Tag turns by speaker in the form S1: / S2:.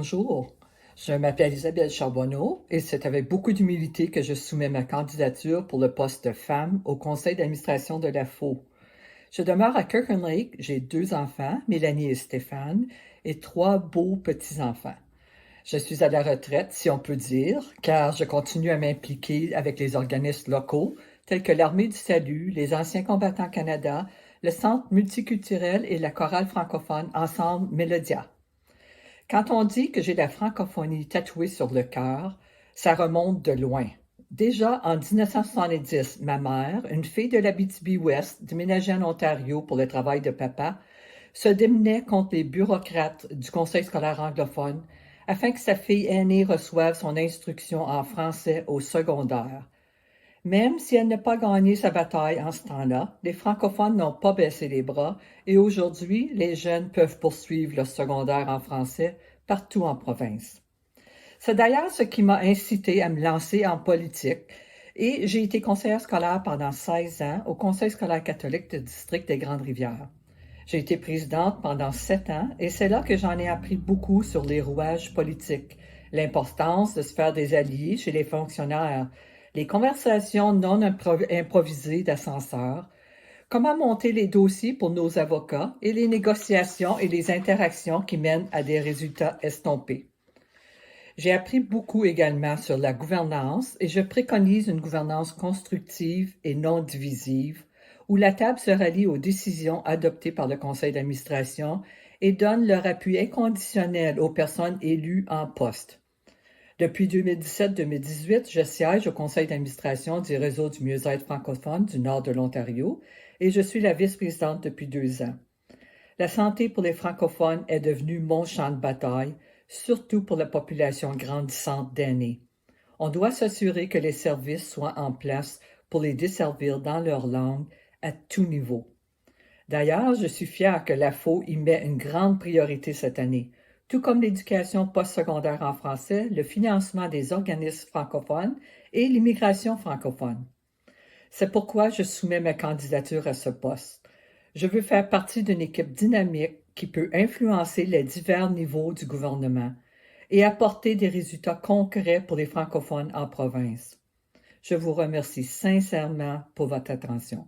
S1: Bonjour, je m'appelle Isabelle Charbonneau et c'est avec beaucoup d'humilité que je soumets ma candidature pour le poste de femme au conseil d'administration de la FO. Je demeure à Kirkland Lake, j'ai 2 enfants, Mélanie et Stéphane, et 3 beaux petits-enfants. Je suis à la retraite, si on peut dire, car je continue à m'impliquer avec les organismes locaux tels que l'Armée du Salut, les Anciens combattants Canada, le Centre multiculturel et la chorale francophone Ensemble Mélodia. Quand on dit que j'ai la francophonie tatouée sur le cœur, ça remonte de loin. Déjà en 1970, ma mère, une fille de l'Abitibi-Ouest, déménageait en Ontario pour le travail de papa, se démenait contre les bureaucrates du Conseil scolaire anglophone afin que sa fille aînée reçoive son instruction en français au secondaire. Même si elle n'a pas gagné sa bataille en ce temps-là, les francophones n'ont pas baissé les bras et aujourd'hui, les jeunes peuvent poursuivre leur secondaire en français partout en province. C'est d'ailleurs ce qui m'a incité à me lancer en politique et j'ai été conseillère scolaire pendant 16 ans au Conseil scolaire catholique du district des Grandes-Rivières. J'ai été présidente pendant 7 ans et c'est là que j'en ai appris beaucoup sur les rouages politiques, l'importance de se faire des alliés chez les fonctionnaires, les conversations non improvisées d'ascenseur, comment monter les dossiers pour nos avocats et les négociations et les interactions qui mènent à des résultats estompés. J'ai appris beaucoup également sur la gouvernance et je préconise une gouvernance constructive et non divisive, où la table se rallie aux décisions adoptées par le conseil d'administration et donne leur appui inconditionnel aux personnes élues en poste. Depuis 2017-2018, je siège au conseil d'administration du réseau du mieux-être francophone du nord de l'Ontario et je suis la vice-présidente depuis 2 ans. La santé pour les francophones est devenue mon champ de bataille, surtout pour la population grandissante d'aînés. On doit s'assurer que les services soient en place pour les desservir dans leur langue à tout niveau. D'ailleurs, je suis fière que la FO y met une grande priorité cette année, tout comme l'éducation postsecondaire en français, le financement des organismes francophones et l'immigration francophone. C'est pourquoi je soumets ma candidature à ce poste. Je veux faire partie d'une équipe dynamique qui peut influencer les divers niveaux du gouvernement et apporter des résultats concrets pour les francophones en province. Je vous remercie sincèrement pour votre attention.